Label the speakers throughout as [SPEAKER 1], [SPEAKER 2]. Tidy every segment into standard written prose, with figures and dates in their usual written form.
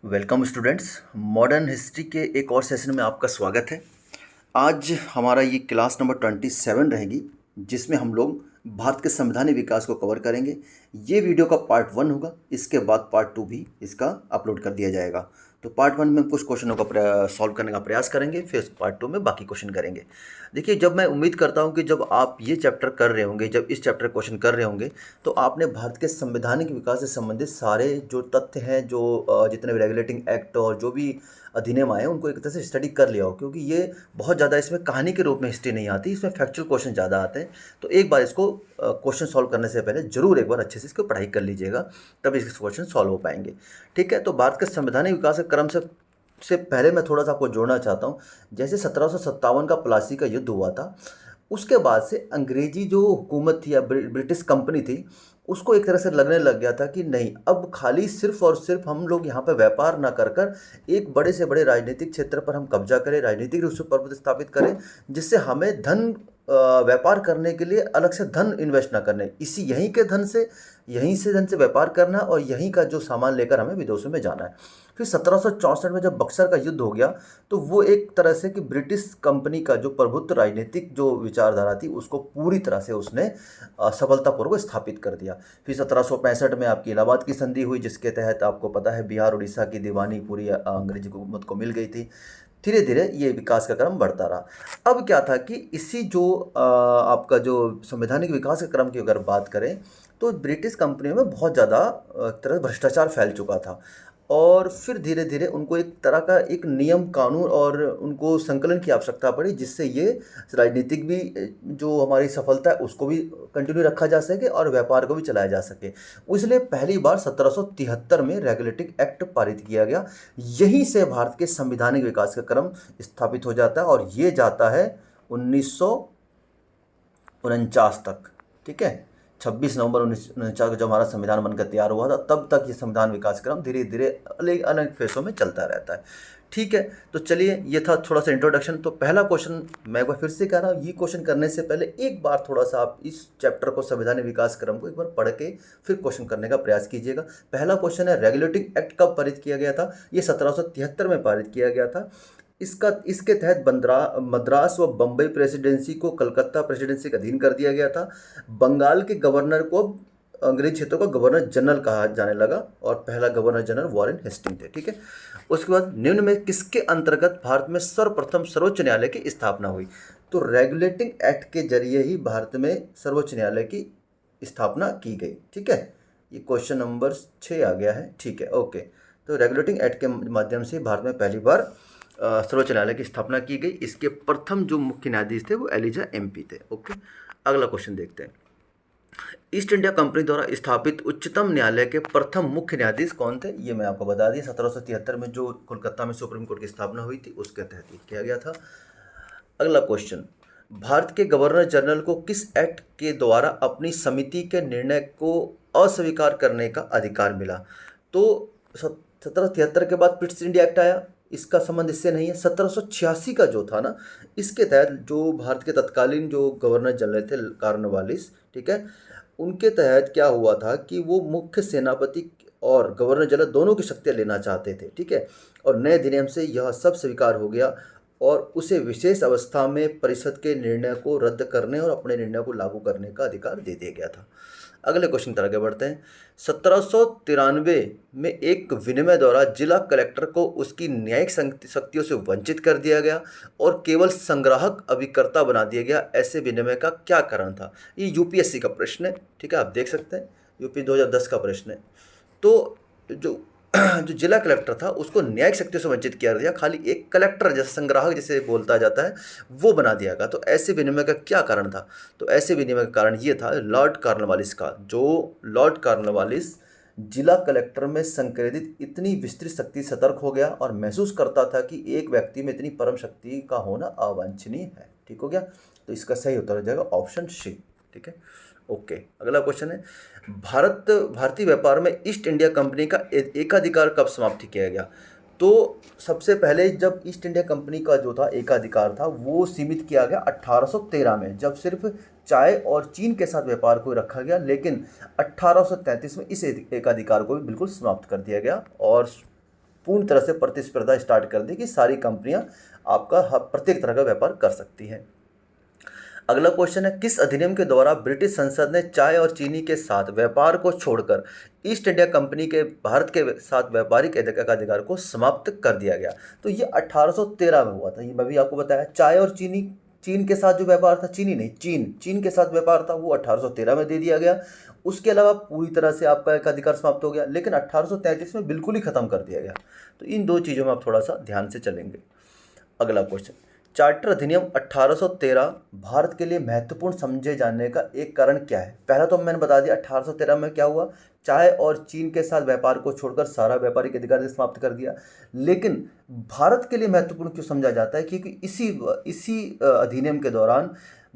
[SPEAKER 1] Welcome students. Modern history के एक और सेशन में आपका स्वागत है। आज हमारा ये क्लास नंबर 27 रहेगी, जिसमें हम लोग भारत के संवैधानिक विकास को कवर करेंगे। ये वीडियो का पार्ट 1 होगा, इसके बाद पार्ट 2 भी इसका अपलोड कर दिया जाएगा। तो पार्ट 1 में कुछ क्वेश्चनों का सॉल्व करने का प्रयास करेंगे, फिर पार्ट 2 में बाकी क्वेश्चन करेंगे। देखिए, जब मैं उम्मीद करता हूँ कि जब आप ये चैप्टर कर रहे होंगे, जब इस चैप्टर क्वेश्चन कर रहे होंगे, तो आपने भारत के संवैधानिक विकास से संबंधित सारे जो तथ्य हैं, जो जितने भी रेगुलेटिंग एक्ट और जो भी अधिनियम आए हैं, उनको एक तरह से स्टडी कर लिया हो, क्योंकि ये बहुत ज़्यादा इसमें कहानी के रूप में हिस्ट्री नहीं आती, इसमें फैक्चुअल क्वेश्चन ज़्यादा आते हैं। तो एक बार इसको क्वेश्चन सॉल्व करने से पहले जरूर एक बार अच्छे से इसको पढ़ाई कर लीजिएगा, तभी इसके क्वेश्चन सॉल्व हो पाएंगे। ठीक है, तो भारत के संवैधानिक विकास के क्रम से पहले मैं थोड़ा सा आपको जोड़ना चाहता हूँ। जैसे 1757 का प्लासी का युद्ध हुआ था, उसके बाद से अंग्रेजी जो हुकूमत थी या ब्रिटिश कंपनी थी, उसको एक तरह से लगने लग गया था कि नहीं, अब खाली सिर्फ और सिर्फ हम लोग यहाँ पे व्यापार ना कर कर एक बड़े से बड़े राजनीतिक क्षेत्र पर हम कब्जा करें, राजनीतिक रूप से प्रभुत्व स्थापित करें, जिससे हमें धन व्यापार करने के लिए अलग से धन इन्वेस्ट ना करने, इसी यहीं से धन से व्यापार करना और यहीं का जो सामान लेकर हमें विदेशों में जाना है। फिर 1764 में जब बक्सर का युद्ध हो गया, तो वो एक तरह से कि ब्रिटिश कंपनी का जो प्रभुत्व राजनीतिक जो विचारधारा थी, उसको पूरी तरह से उसने सफलतापूर्वक स्थापित कर दिया। फिर 1765 में आपकी इलाहाबाद की संधि हुई, जिसके तहत आपको पता है बिहार उड़ीसा की दीवानी पूरी अंग्रेजी हुकूमत को मिल गई थी। धीरे धीरे ये विकास का क्रम बढ़ता रहा। अब क्या था कि इसी जो आपका जो संवैधानिक विकास के क्रम की अगर बात करें, तो ब्रिटिश कंपनियों में बहुत ज़्यादा तरह भ्रष्टाचार फैल चुका था, और फिर धीरे धीरे उनको एक तरह का एक नियम कानून और उनको संकलन की आवश्यकता पड़ी, जिससे ये राजनीतिक भी जो हमारी सफलता है उसको भी कंटिन्यू रखा जा सके और व्यापार को भी चलाया जा सके। इसलिए पहली बार 1773 में रेगुलेटिंग एक्ट पारित किया गया। यहीं से भारत के संवैधानिक विकास का क्रम स्थापित हो जाता है, और ये जाता है 1949 तक। ठीक है, 26 नवंबर 1949 को जब हमारा संविधान बनकर तैयार हुआ था, तब तक ये संविधान विकास क्रम धीरे धीरे अलग अलग फेसों में चलता रहता है। ठीक है, तो चलिए, ये था थोड़ा सा इंट्रोडक्शन। तो पहला क्वेश्चन मैं एक बार फिर से कह रहा हूँ, ये क्वेश्चन करने से पहले एक बार थोड़ा सा आप इस चैप्टर को, संवैधानिक विकास क्रम को एक बार पढ़ के फिर क्वेश्चन करने का प्रयास कीजिएगा। पहला क्वेश्चन है, रेगुलेटिंग एक्ट कब पारित किया गया था? ये 1773 में पारित किया गया था। इसके तहत मद्रास व बम्बई प्रेसिडेंसी को कलकत्ता प्रेसिडेंसी का अधीन कर दिया गया था। बंगाल के गवर्नर को अंग्रेज क्षेत्रों का गवर्नर जनरल कहा जाने लगा, और पहला गवर्नर जनरल वॉरेन हेस्टिंग थे। ठीक है, उसके बाद निम्न में किसके अंतर्गत भारत में सर्वप्रथम सर्वोच्च न्यायालय की स्थापना हुई? तो रेगुलेटिंग एक्ट के जरिए ही भारत में सर्वोच्च न्यायालय की स्थापना की गई। ठीक है, ये क्वेश्चन नंबर 6 आ गया है। ठीक है, ओके। तो रेगुलेटिंग एक्ट के माध्यम से भारत में पहली बार सर्वोच्च न्यायालय की स्थापना की गई। इसके प्रथम जो मुख्य न्यायाधीश थे वो एलिजा एमपी थे। ओके, अगला क्वेश्चन देखते हैं। ईस्ट इंडिया कंपनी द्वारा स्थापित उच्चतम न्यायालय के प्रथम मुख्य न्यायाधीश कौन थे? ये मैं आपको बता दिया, 1773 में जो कोलकाता में सुप्रीम कोर्ट की स्थापना हुई थी, उसके तहत ये किया गया था। अगला क्वेश्चन, भारत के गवर्नर जनरल को किस एक्ट के द्वारा अपनी समिति के निर्णय को अस्वीकार करने का अधिकार मिला? तो 1773 के बाद ब्रिटिश इंडिया एक्ट आया, इसका संबंध इससे नहीं है। 1786 का जो था ना, इसके तहत जो भारत के तत्कालीन जो गवर्नर जनरल थे कॉर्नवालिस, ठीक है, उनके तहत क्या हुआ था कि वो मुख्य सेनापति और गवर्नर जनरल दोनों की शक्तियाँ लेना चाहते थे। ठीक है, और नए अधिनियम से यह सब स्वीकार हो गया, और उसे विशेष अवस्था में परिषद के निर्णय को रद्द करने और अपने निर्णय को लागू करने का अधिकार दे दिया गया था। अगले क्वेश्चन की तरफ आगे बढ़ते हैं। 1793 में एक विनिमय द्वारा जिला कलेक्टर को उसकी न्यायिक शक्तियों से वंचित कर दिया गया और केवल संग्राहक अभिकर्ता बना दिया गया। ऐसे विनिमय का क्या कारण था? ये यूपीएससी का प्रश्न है। ठीक है, आप देख सकते हैं, यूपी 2010 का प्रश्न है। तो जो जो जिला कलेक्टर था, उसको न्यायिक शक्तियों से वंचित किया गया, खाली एक कलेक्टर जैसे संग्राहक जिसे बोलता जाता है, वो बना दिया गया। तो ऐसे विनिमय का क्या कारण था? तो ऐसे विनिमय का कारण ये था, लॉर्ड कॉर्नवालिस का। जो लॉर्ड कॉर्नवालिस जिला कलेक्टर में संक्रेदित इतनी विस्तृत शक्ति सतर्क हो गया और महसूस करता था कि एक व्यक्ति में इतनी परम शक्ति का होना अवांछनीय है। ठीक हो गया, तो इसका सही उत्तर हो जाएगा ऑप्शन सी। ठीक है, ओके। अगला क्वेश्चन है, भारतीय व्यापार में ईस्ट इंडिया कंपनी का एकाधिकार कब समाप्त किया गया? तो सबसे पहले जब ईस्ट इंडिया कंपनी का जो था एकाधिकार था, वो सीमित किया गया 1813 में, जब सिर्फ चाय और चीन के साथ व्यापार को रखा गया। लेकिन 1833 में इस एकाधिकार को भी बिल्कुल समाप्त कर दिया गया, और पूर्ण तरह से प्रतिस्पर्धा स्टार्ट कर दी कि सारी कंपनियां आपका प्रत्येक तरह का व्यापार कर सकती हैं। अगला क्वेश्चन है, किस अधिनियम के द्वारा ब्रिटिश संसद ने चाय और चीनी के साथ व्यापार को छोड़कर ईस्ट इंडिया कंपनी के भारत के साथ व्यापारिक एकाधिकार को समाप्त कर दिया गया? तो ये 1813 में हुआ था। ये मैं भी आपको बताया, चाय और चीनी, चीन के साथ जो व्यापार था, चीनी नहीं, चीन के साथ व्यापार था, वो 1813 में दे दिया गया। उसके अलावा पूरी तरह से आपका एकाधिकार समाप्त हो गया, लेकिन 1833 में बिल्कुल ही खत्म कर दिया गया। तो इन दो चीज़ों में आप थोड़ा सा ध्यान से चलेंगे। अगला क्वेश्चन, चार्टर अधिनियम 1813 भारत के लिए महत्वपूर्ण समझे जाने का एक कारण क्या है? पहला तो मैंने बता दिया 1813 में क्या हुआ, चाय और चीन के साथ व्यापार को छोड़कर सारा व्यापारिक अधिकार समाप्त कर दिया। लेकिन भारत के लिए महत्वपूर्ण क्यों समझा जाता है? क्योंकि इसी अधिनियम के दौरान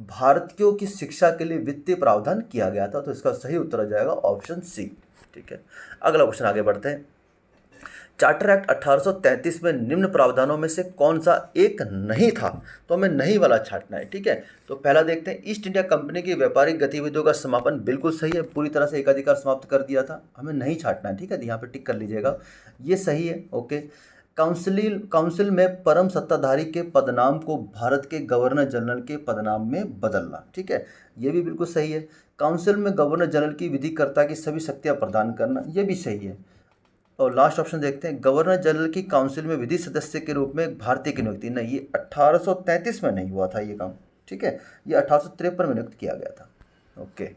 [SPEAKER 1] भारतीयों की शिक्षा के लिए वित्तीय प्रावधान किया गया था। तो इसका सही उत्तर हो जाएगा ऑप्शन सी। ठीक है, अगला क्वेश्चन आगे बढ़ते हैं। चार्टर एक्ट 1833 में निम्न प्रावधानों में से कौन सा एक नहीं था? तो हमें नहीं वाला छांटना है। ठीक है, तो पहला देखते हैं, ईस्ट इंडिया कंपनी की व्यापारिक गतिविधियों का समापन बिल्कुल सही है, पूरी तरह से एकाधिकार समाप्त कर दिया था, हमें नहीं छांटना है। ठीक है, यहाँ पे टिक कर लीजिएगा, ये सही है। ओके, काउंसिल में परम सत्ताधारी के पदनाम को भारत के गवर्नर जनरल के पदनाम में बदलना। ठीक है, ये भी बिल्कुल सही है। काउंसिल में गवर्नर जनरल की विधिकर्ता की सभी शक्तियाँ प्रदान करना, ये भी सही है। और लास्ट ऑप्शन देखते हैं, गवर्नर जनरल की काउंसिल में विधि सदस्य के रूप में भारतीय की नियुक्ति। नहीं, ये 1833 में नहीं हुआ था ये काम। ठीक है, ये 1853 में नियुक्त किया गया था। ओके,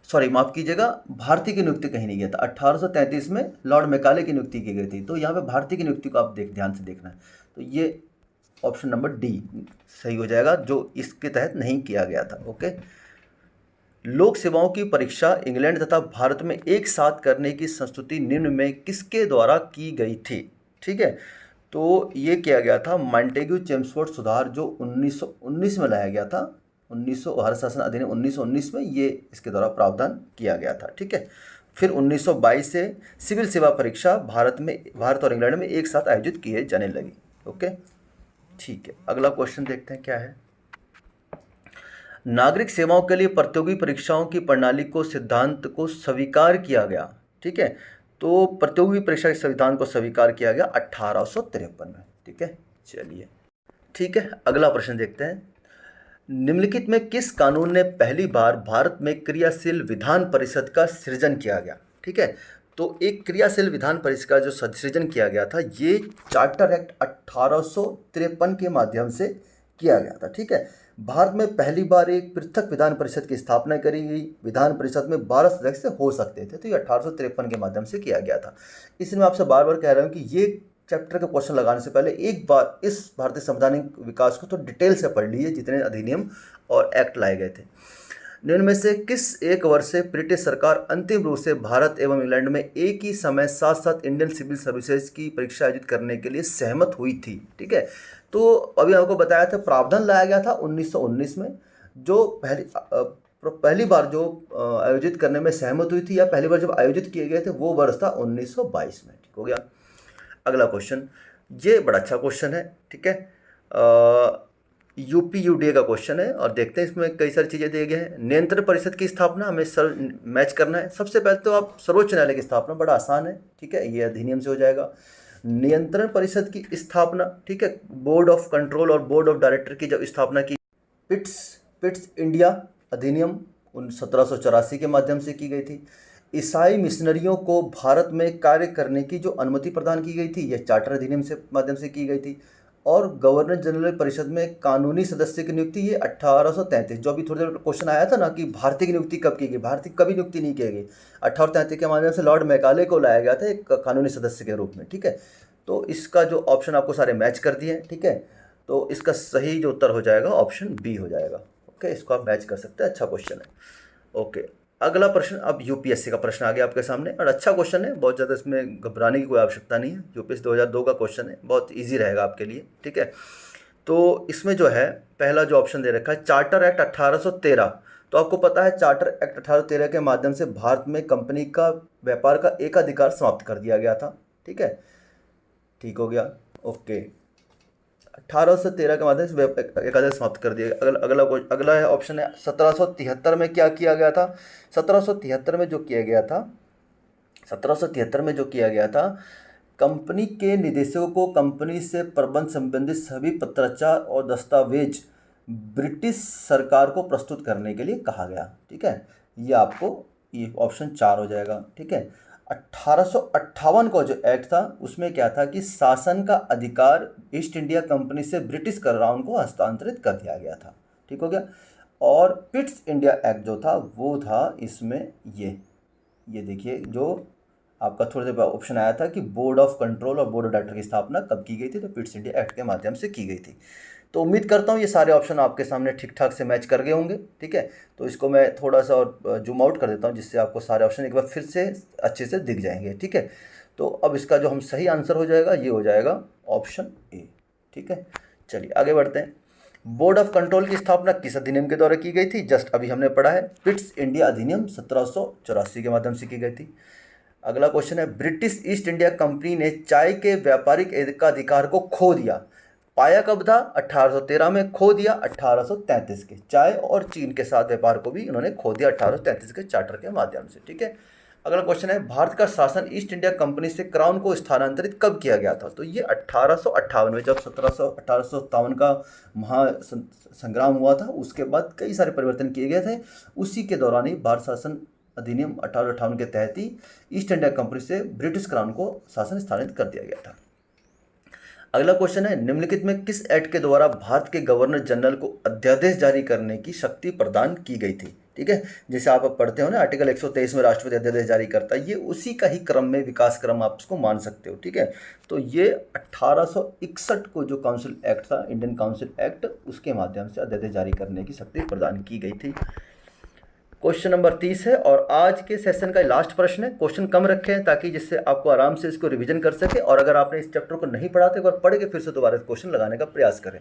[SPEAKER 1] सॉरी माफ कीजिएगा, भारतीय की नियुक्ति कहीं नहीं गया था। 1833 में लॉर्ड मैकाले की नियुक्ति की गई थी। तो यहाँ पे भारतीय की नियुक्ति को आप ध्यान से देखना है। तो ये ऑप्शन नंबर डी सही हो जाएगा, जो इसके तहत नहीं किया गया था। ओके, लोक सेवाओं की परीक्षा इंग्लैंड तथा भारत में एक साथ करने की संस्तुति निम्न में किसके द्वारा की गई थी? ठीक है, तो ये किया गया था मॉन्टेग्यू चेम्सफोर्ड सुधार, जो 1919 में लाया गया था। 1900 भारत शासन अधिनियम 1919 में ये इसके द्वारा प्रावधान किया गया था। ठीक है, फिर 1922 से सिविल सेवा परीक्षा भारत और इंग्लैंड में एक साथ आयोजित किए जाने लगी। ओके, ठीक है, अगला क्वेश्चन देखते हैं क्या है। नागरिक सेवाओं के लिए प्रतियोगी परीक्षाओं की प्रणाली को सिद्धांत को स्वीकार किया गया। ठीक है, तो प्रतियोगी परीक्षा के सिद्धांत को स्वीकार किया गया 1853 में। ठीक है, चलिए ठीक है, अगला प्रश्न देखते हैं। निम्नलिखित में किस कानून ने पहली बार भारत में क्रियाशील विधान परिषद का सृजन किया गया? ठीक है, तो एक क्रियाशील विधान परिषद का जो सृजन किया गया था, ये चार्टर एक्ट 1853 के माध्यम से किया गया था। ठीक है, भारत में पहली बार एक पृथक विधान परिषद की स्थापना करी गई। विधान परिषद में 12 सदस्य हो सकते थे। तो ये 1853 के माध्यम से किया गया था। इसलिए मैं आपसे बार बार कह रहा हूँ कि ये चैप्टर का क्वेश्चन लगाने से पहले एक बार इस भारतीय संवैधानिक विकास को तो डिटेल से पढ़ लीजिए, जितने अधिनियम और एक्ट लाए गए थे। निम्न में से किस एक वर्ष से ब्रिटिश सरकार अंतिम रूप से भारत एवं इंग्लैंड में एक ही समय साथ साथ इंडियन सिविल सर्विसेज की परीक्षा आयोजित करने के लिए सहमत हुई थी? ठीक है, तो अभी आपको बताया था प्रावधान लाया गया था 1919 में, जो पहली बार जो आयोजित करने में सहमत हुई थी, या पहली बार जब आयोजित किए गए थे वो वर्ष था 1922 में। ठीक हो गया, अगला क्वेश्चन, ये बड़ा अच्छा क्वेश्चन है। ठीक है, यूपी यूडीए का क्वेश्चन है, और देखते हैं इसमें कई सारी चीज़ें दिए गए हैं। नियंत्रण परिषद की स्थापना हमें मैच करना है। सबसे पहले तो आप सर्वोच्च न्यायालय की स्थापना, बड़ा आसान है। ठीक है, ये अधिनियम से हो जाएगा। नियंत्रण परिषद की स्थापना, ठीक है, बोर्ड ऑफ कंट्रोल और बोर्ड ऑफ डायरेक्टर की जब स्थापना की, पिट्स इंडिया अधिनियम 1784 के माध्यम से की गई थी। ईसाई मिशनरियों को भारत में कार्य करने की जो अनुमति प्रदान की गई थी, यह चार्टर अधिनियम से माध्यम से की गई थी। और गवर्नर जनरल परिषद में कानूनी सदस्य की नियुक्ति ये 1833, जो अभी थोड़ी देर क्वेश्चन आया था ना कि भारतीय की नियुक्ति कब की गई, भारतीय कभी नियुक्ति नहीं की गई। 1833 के माध्यम से लॉर्ड मैकाले को लाया गया था एक कानूनी सदस्य के रूप में। ठीक है, तो इसका जो ऑप्शन आपको सारे मैच कर दिए हैं। ठीक है, तो इसका सही जो उत्तर हो जाएगा ऑप्शन बी हो जाएगा। ओके, इसको आप मैच कर सकते हैं, अच्छा क्वेश्चन है। ओके, अगला प्रश्न अब यूपीएससी का प्रश्न आ गया आपके सामने, और अच्छा क्वेश्चन है, बहुत ज़्यादा इसमें घबराने की कोई आवश्यकता नहीं है। यूपीएससी 2002 का क्वेश्चन है, बहुत इजी रहेगा आपके लिए। ठीक है, तो इसमें जो है पहला जो ऑप्शन दे रखा है चार्टर एक्ट 1813, तो आपको पता है चार्टर एक्ट 1813 के माध्यम से भारत में कंपनी का व्यापार का एकाधिकार समाप्त कर दिया गया था। ठीक है, ठीक हो गया। ओके, 1813 के माध्यम से एकाधिकार समाप्त कर दिया। अगला है ऑप्शन है 1773 में क्या किया गया था? 1773 में जो किया गया था, 1773 में जो किया गया था, कंपनी के निदेशकों को कंपनी से प्रबंध संबंधित सभी पत्राचार और दस्तावेज ब्रिटिश सरकार को प्रस्तुत करने के लिए कहा गया। ठीक है, ये आपको ये ऑप्शन 4 हो जाएगा। ठीक है, 1858 का जो एक्ट था उसमें क्या था कि शासन का अधिकार ईस्ट इंडिया कंपनी से ब्रिटिश क्राउन को हस्तांतरित कर दिया गया था। ठीक हो गया। और पिट्स इंडिया एक्ट जो था वो था इसमें ये देखिए, जो आपका थोड़ी देर बाद ऑप्शन आया था कि बोर्ड ऑफ कंट्रोल और बोर्ड ऑफ डायरेक्टर की स्थापना कब की गई थी, तो पिट्स इंडिया एक्ट के माध्यम से की गई थी। तो उम्मीद करता हूँ ये सारे ऑप्शन आपके सामने ठीक ठाक से मैच कर गए होंगे। ठीक है, तो इसको मैं थोड़ा सा और जूम आउट कर देता हूँ जिससे आपको सारे ऑप्शन एक बार फिर से अच्छे से दिख जाएंगे। ठीक है, तो अब इसका जो हम सही आंसर हो जाएगा ये हो जाएगा ऑप्शन ए। ठीक है, चलिए आगे बढ़ते हैं। बोर्ड ऑफ कंट्रोल की स्थापना किस अधिनियम के द्वारा की गई थी? जस्ट अभी हमने पढ़ा है, पिट्स इंडिया अधिनियम 1784 के माध्यम से की गई थी। अगला क्वेश्चन है, ब्रिटिश ईस्ट इंडिया कंपनी ने चाय के व्यापारिक एकाधिकार को खो दिया, पाया कब था? 1813 में खो दिया 1833 के। चाय और चीन के साथ व्यापार को भी इन्होंने खो दिया 1833 के चार्टर के माध्यम से। ठीक है, अगला क्वेश्चन है, भारत का शासन ईस्ट इंडिया कंपनी से क्राउन को स्थानांतरित कब किया गया था? तो ये 1858 में, जब 1857 का महासंग्राम हुआ था उसके बाद कई सारे परिवर्तन किए गए थे। उसी के दौरान ही भारत शासन अधिनियम 1858 के तहत ही ईस्ट इंडिया कंपनी से ब्रिटिश क्राउन को शासन स्थानांतरित कर दिया गया था। अगला क्वेश्चन है, निम्नलिखित में किस एक्ट के द्वारा भारत के गवर्नर जनरल को अध्यादेश जारी करने की शक्ति प्रदान की गई थी? ठीक है, जैसे आप पढ़ते हो ना, आर्टिकल 123 में राष्ट्रपति अध्यादेश जारी करता है, ये उसी का ही क्रम में विकास क्रम आप इसको मान सकते हो। ठीक है, तो ये 1861 को जो काउंसिल एक्ट था, इंडियन काउंसिल एक्ट, उसके माध्यम से अध्यादेश जारी करने की शक्ति प्रदान की गई थी। क्वेश्चन नंबर 30 है और आज के सेशन का लास्ट प्रश्न है। क्वेश्चन कम रखे हैं ताकि जिससे आपको आराम से इसको रिवीजन कर सके, और अगर आपने इस चैप्टर को नहीं पढ़ा तो एक बार पढ़ के फिर से दोबारा क्वेश्चन लगाने का प्रयास करें।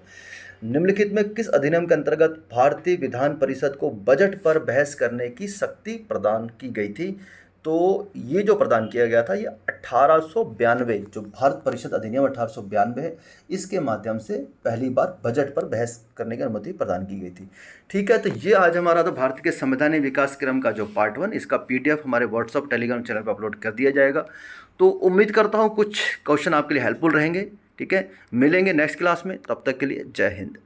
[SPEAKER 1] निम्नलिखित में किस अधिनियम के अंतर्गत भारतीय विधान परिषद को बजट पर बहस करने की शक्ति प्रदान की गई थी? तो ये जो प्रदान किया गया था ये 1892, जो भारत परिषद अधिनियम 1892 है, इसके माध्यम से पहली बार बजट पर बहस करने की अनुमति प्रदान की गई थी। ठीक है, तो ये आज हमारा था भारत के संवैधानिक विकास क्रम का जो पार्ट 1, इसका PDF हमारे व्हाट्सअप टेलीग्राम चैनल पर अपलोड कर दिया जाएगा। तो उम्मीद करता हूँ कुछ क्वेश्चन आपके लिए हेल्पफुल रहेंगे। ठीक है, मिलेंगे नेक्स्ट क्लास में, तब तक के लिए जय हिंद।